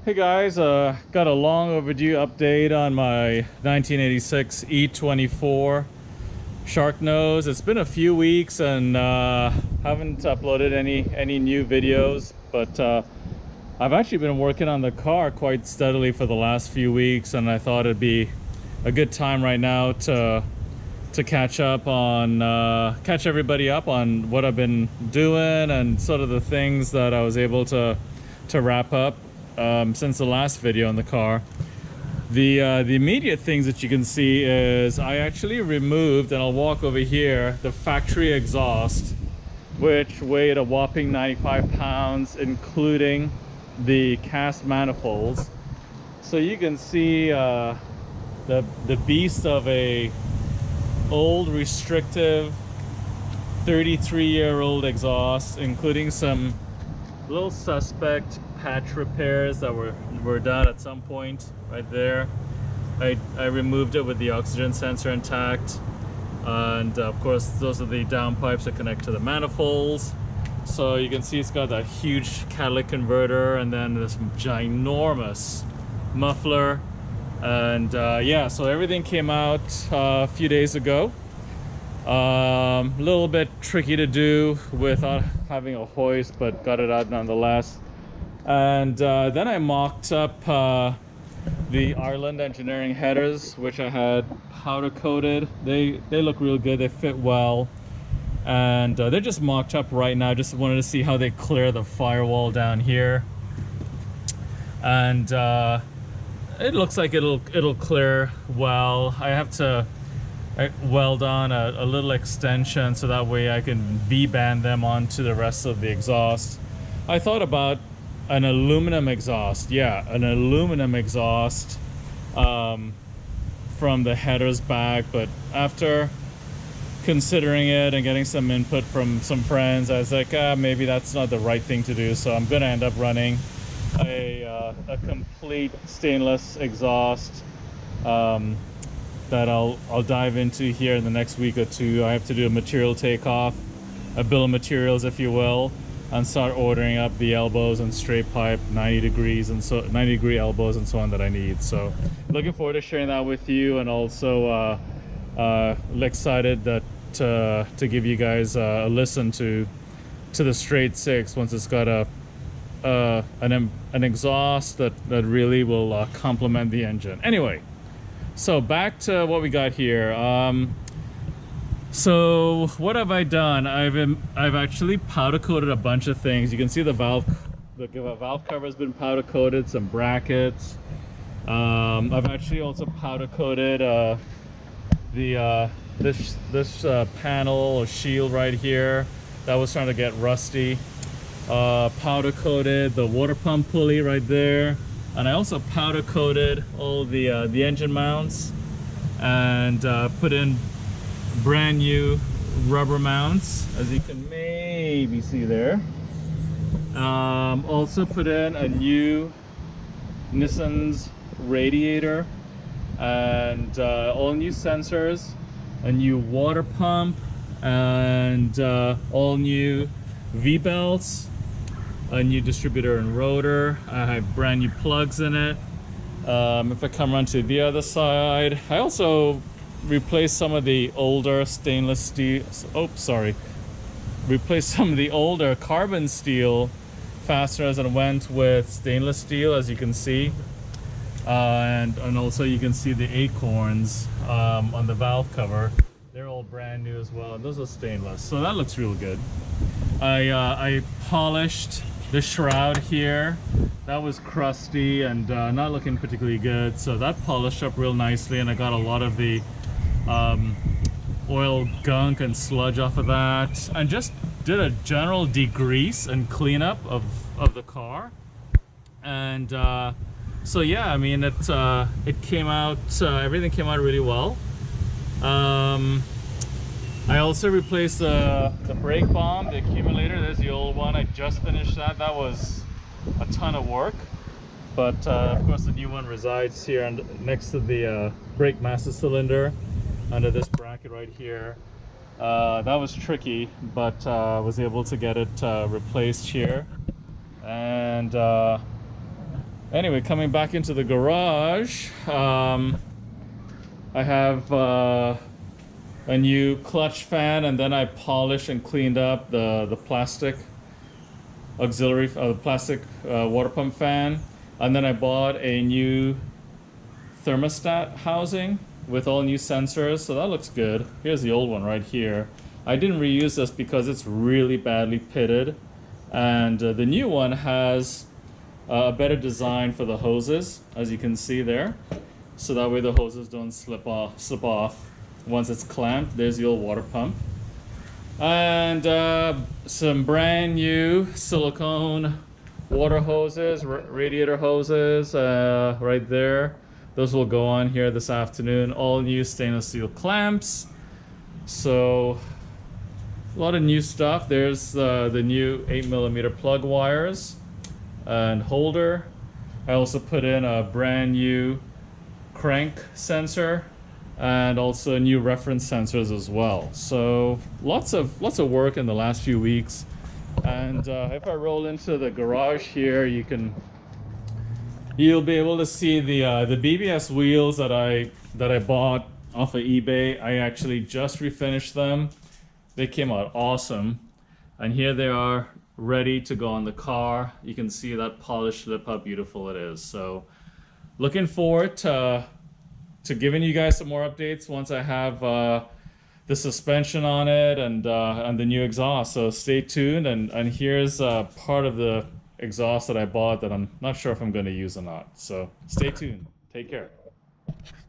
Hey guys, got a long overdue update on my 1986 E24 Sharknose. It's been a few weeks and haven't uploaded any new videos, but I've actually been working on the car quite steadily for the last few weeks, and I thought it'd be a good time right now to catch up on catch everybody up on what I've been doing and sort of the things that I was able to wrap up since the last video on the car. The immediate things that you can see is I actually removed, and I'll walk over here, the factory exhaust, which weighed a whopping 95 pounds, including the cast manifolds. So you can see the beast of a old restrictive 33-year-old exhaust, including some little suspect patch repairs that were done at some point right there. I removed it with the oxygen sensor intact, and of course those are the downpipes that connect to the manifolds. So you can see it's got that huge catalytic converter and then this ginormous muffler, and yeah, so everything came out a few days ago. A little bit tricky to do without having a hoist, but got it out nonetheless. And then I mocked up the Ireland Engineering headers, which I had powder coated. They look real good, they fit well, and they're just mocked up right now. Just wanted to see how they clear the firewall down here, and it looks like it'll clear well. I have to weld on a little extension so that way I can V-band them onto the rest of the exhaust. I thought about an aluminum exhaust, yeah, an aluminum exhaust from the headers back, but after considering it and getting some input from some friends, I was like, maybe that's not the right thing to do. So I'm gonna end up running a complete stainless exhaust that I'll dive into here in the next week or two. I have to do a material takeoff, a bill of materials, if you will, and start ordering up the elbows and straight pipe 90 degrees and so 90 degree elbows and so on that I need. So looking forward to sharing that with you, and also excited that to give you guys a listen to the straight six once it's got an exhaust that really will complement the engine. Anyway, so back to what we got here. So what have I done? I've actually powder coated a bunch of things. You can see the valve cover has been powder coated, some brackets. I've actually also powder coated this panel or shield right here that was trying to get rusty. Powder coated the water pump pulley right there, and I also powder coated all the engine mounts, and put in brand new rubber mounts, as you can maybe see there. Also put in a new Nissan's radiator, and all new sensors, a new water pump, and all new V-belts, a new distributor and rotor. I have brand new plugs in it. If I come around to the other side, I also replaced some of the older stainless steel, replaced some of the older carbon steel fasteners and went with stainless steel, as you can see. And also you can see the acorns on the valve cover. They're all brand new as well, and those are stainless, so that looks real good. I polished the shroud here. That was crusty and not looking particularly good, so that polished up real nicely, and I got a lot of the oil gunk and sludge off of that, and just did a general degrease and cleanup of the car. And so yeah, I mean, it came out, everything came out really well. I also replaced the brake bomb, the accumulator. There's the old one. I just finished that. That was a ton of work, but of course the new one resides here next to the brake master cylinder, under this bracket right here. That was tricky, but was able to get it replaced here. And Anyway, coming back into the garage, I have a new clutch fan, and then I polished and cleaned up the plastic auxiliary, the plastic water pump fan, and then I bought a new thermostat housing with all new sensors, so that looks good. Here's the old one right here. I didn't reuse this because it's really badly pitted, and the new one has a better design for the hoses, as you can see there, so that way the hoses don't slip off once it's clamped. There's the old water pump, and some brand new silicone water hoses, radiator hoses, right there. Those will go on here this afternoon. All new stainless steel clamps. So a lot of new stuff. There's the new 8mm plug wires and holder. I also put in a brand new crank sensor and also new reference sensors as well. So lots of work in the last few weeks. And if I roll into the garage here, you'll be able to see the BBS wheels that I bought off of eBay. I actually just refinished them. They came out awesome, and here they are ready to go on the car. You can see that polished lip, how beautiful it is. So looking forward to giving you guys some more updates once I have the suspension on it and the new exhaust. So stay tuned, and here's part of the exhaust that I bought that I'm not sure if I'm going to use or not. So stay tuned. Take care.